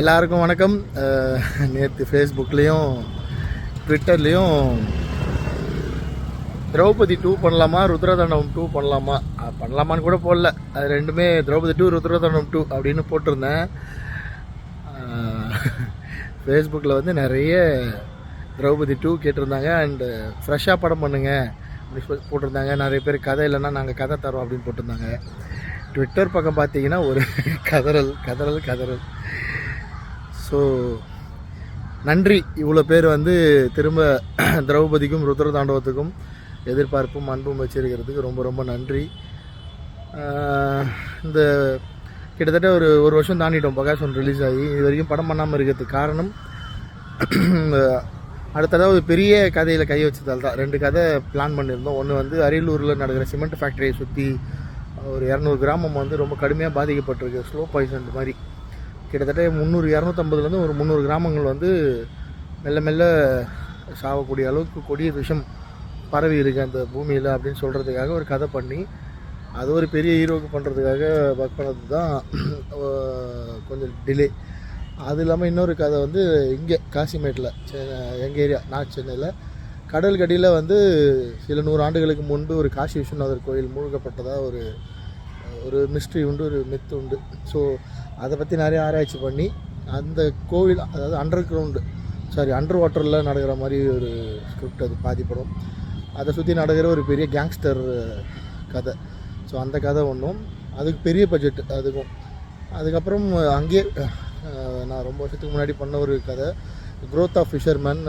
எல்லாருக்கும் வணக்கம். நேற்று ஃபேஸ்புக்லேயும் ட்விட்டர்லேயும் திரௌபதி 2 பண்ணலாமா, ருத்ரதாண்டவம் 2 பண்ணலாமா, பண்ணலாமான்னு கூட போடல. அது ரெண்டுமே திரௌபதி 2 ருத்ரதாண்டவம் 2 அப்படின்னு போட்டிருந்தேன். ஃபேஸ்புக்கில் வந்து நிறைய திரௌபதி 2 கேட்டிருந்தாங்க. அண்டு ஃப்ரெஷ்ஷாக படம் பண்ணுங்க அப்படி போட்டிருந்தாங்க. நிறைய பேர் கதை இல்லைன்னா நாங்கள் கதை தரோம் அப்படின்னு போட்டிருந்தாங்க. ட்விட்டர் பக்கம் பார்த்தீங்கன்னா ஒரு கதறல். ஸோ நன்றி, இவ்வளோ பேர் வந்து திரும்ப திரௌபதிக்கும் ருத்ரதாண்டவத்துக்கும் எதிர்பார்ப்பும் அன்பும் வச்சிருக்கிறதுக்கு ரொம்ப ரொம்ப நன்றி. இந்த கிட்டத்தட்ட ஒரு வருஷம் தாண்டிட்டோம் பகாசுரன் ரிலீஸ் ஆகி. இது வரைக்கும் படம் பண்ணாமல் இருக்கிறதுக்கு காரணம் அடுத்ததாக ஒரு பெரிய கதையில் கை வச்சதால் தான். 2 கதை பிளான் பண்ணியிருந்தோம். ஒன்று வந்து அரியலூரில் நடக்கிற சிமெண்ட் ஃபேக்ட்ரியை சுற்றி ஒரு 200 கிராமம் வந்து ரொம்ப கடுமையாக பாதிக்கப்பட்டிருக்கு. ஸ்லோ பாய்சன் மாதிரி கிட்டத்தட்ட 250 ஒரு 300 கிராமங்கள் வந்து மெல்ல மெல்ல சாகக்கூடிய அளவுக்கு கொடிய விஷம் பரவி இருக்கு அந்த பூமியில் அப்படின்னு சொல்கிறதுக்காக ஒரு கதை பண்ணி அது ஒரு பெரிய ஹீரோவுக்கு பண்ணுறதுக்காக ஒர்க் பண்ணது தான் கொஞ்சம் டிலே. அது இல்லாமல் இன்னொரு கதை வந்து இங்கே காசிமேட்டில் எங்கள் ஏரியா நார்த் சென்னையில் கடல் கடியில் வந்து சில 100 ஆண்டுகளுக்கு முன்பு ஒரு காசி விஸ்வநாதர் கோயில் மூழ்கப்பட்டதாக ஒரு மிஸ்ட்ரி உண்டு, ஒரு மித்து உண்டு. ஸோ அதை பற்றி நிறைய ஆராய்ச்சி பண்ணி அந்த கோவில், அதாவது அண்டர் வாட்டரில் நடக்கிற மாதிரி ஒரு ஸ்கிரிப்ட், அது பாதிப்படும். அதை சுற்றி நடக்கிற ஒரு பெரிய கேங்ஸ்டர் கதை. ஸோ அந்த கதை ஒன்றும், அதுக்கு பெரிய பட்ஜெட் அதுக்கும். அதுக்கப்புறம் அங்கேயே நான் ரொம்ப வருஷத்துக்கு முன்னாடி பண்ண ஒரு கதை, க்ரோத் ஆஃப் ஃபிஷர்மேன்.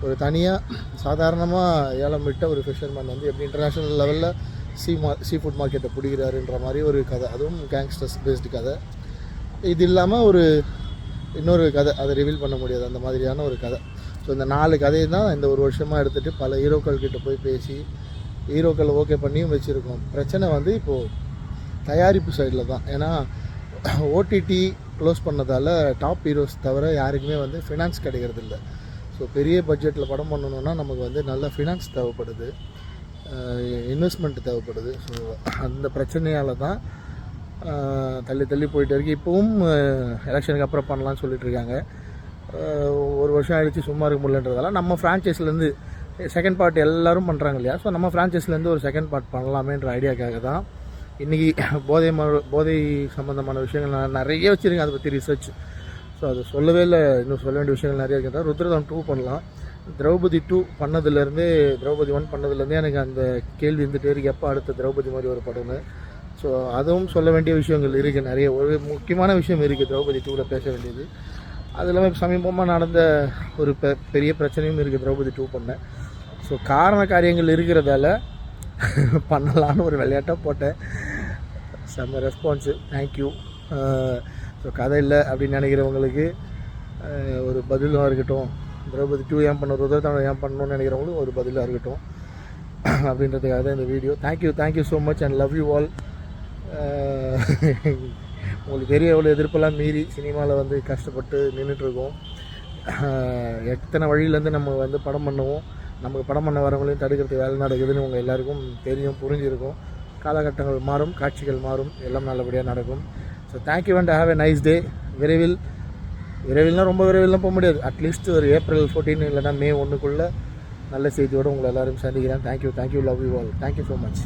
ஒரு தனியாக சாதாரணமாக ஏலம் விட்ட ஒரு ஃபிஷர்மேன் வந்து எப்படி இன்டர்நேஷ்னல் லெவலில் சீ ஃபுட் மார்க்கெட்டை பிடிக்கிறாருன்ற மாதிரி ஒரு கதை. அதுவும் கேங்ஸ்டர்ஸ் பேஸ்டு கதை. இது இல்லாமல் இன்னொரு கதை, அதை ரிவீல் பண்ண முடியாது, அந்த மாதிரியான ஒரு கதை. ஸோ இந்த 4 கதையை தான் இந்த ஒரு வருஷமாக எடுத்துகிட்டு பல ஹீரோக்கள் கிட்ட போய் பேசி ஹீரோக்கள் ஓகே பண்ணியும் வச்சுருக்கோம். பிரச்சனை வந்து இப்போது தயாரிப்பு சைடில் தான். ஏன்னா ஓடிடி க்ளோஸ் பண்ணதால் டாப் ஹீரோஸ் தவிர யாருக்குமே வந்து ஃபினான்ஸ் கிடைக்கிறது இல்லை. ஸோ பெரிய பட்ஜெட்டில் படம் பண்ணணுன்னா நமக்கு வந்து நல்ல ஃபினான்ஸ் தேவைப்படுது, இன்வெஸ்ட்மெண்ட் தேவைப்படுது. ஸோ அந்த பிரச்சனையால் தான் தள்ளி போயிட்டு இருக்கு. இப்போவும் எலெக்ஷனுக்கு அப்புறம் பண்ணலான்னு சொல்லிட்டு இருக்காங்க. ஒரு வருஷம் ஆகிடுச்சு, சும்மா இருக்க முடியலன்றதால நம்ம ஃப்ரான்ச்சைஸ்லேருந்து செகண்ட் பார்ட் எல்லோரும் பண்ணுறாங்க இல்லையா. ஸோ நம்ம ஃப்ரான்ச்சைஸ்லேருந்து ஒரு செகண்ட் பார்ட் பண்ணலாமேன்ற ஐடியாக்காக தான் இன்றைக்கி போதை சம்மந்தமான விஷயங்கள் நிறைய வச்சுருக்கேன், அதை பற்றி ரிசர்ச். ஸோ அது சொல்லவே இல்லை, இன்னும் சொல்ல வேண்டிய விஷயங்கள் நிறைய இருக்கிறதா. ருத்ரதாண்டவம் 2 பண்ணலாம். திரௌபதி 2 பண்ணதுலேருந்தே, திரௌபதி 1 பண்ணதுலேருந்தே எனக்கு அந்த கேள்வி இருந்துகிட்டே இருக்கு, எப்போ அடுத்த திரௌபதி மாதிரி ஒரு படம்னு. ஸோ அதுவும் சொல்ல வேண்டிய விஷயங்கள் இருக்குது நிறைய. ஒரு முக்கியமான விஷயம் இருக்குது திரௌபதி 2ல் பேச வேண்டியது. அது இல்லாமல் இப்போ சமீபமாக நடந்த ஒரு பெரிய பிரச்சனையும் இருக்குது திரௌபதி 2 பண்ண. ஸோ காரண காரியங்கள் இருக்கிறதால பண்ணலான்னு ஒரு விளையாட்டாக போட்டேன். செம்ம ரெஸ்பான்ஸு, தேங்க்யூ. ஸோ கதை இல்லை அப்படின்னு நினைக்கிறவங்களுக்கு ஒரு பதிலாக இருக்கட்டும், திரௌபதி 2 ஏன் பண்ண, ருத்ரதாண்டவம் ஏன் பண்ணணும்னு நினைக்கிறவங்களும் ஒரு பதிலாக இருக்கட்டும் அப்படின்றதுக்காக தான் இந்த video. Thank you so much and love you all. உங்களுக்கு பெரிய எவ்வளோ எதிர்ப்பெல்லாம் மீறி சினிமாவில் வந்து கஷ்டப்பட்டு நின்றுட்டுருக்கோம். எத்தனை வழியிலேருந்து நம்ம வந்து படம் பண்ணுவோம், நமக்கு படம் பண்ண வரவங்களையும் தடுக்கிறதுக்கு வேலை நடக்குதுன்னு உங்கள் எல்லாருக்கும் தெரியும், புரிஞ்சிருக்கும். காலகட்டங்கள் மாறும், காட்சிகள் மாறும், எல்லாம் நல்லபடியாக நடக்கும். So thank you and have a nice day. விரைவில்னால் ரொம்ப விரைவில்லாம் போக முடியாது, அட்லீஸ்ட் ஒரு April 14 இல்லைனா May 1 நல்ல செய்தியோடு உங்களை எல்லோரும் சந்திக்கிறேன். Thank you, love you all. Thank you so much.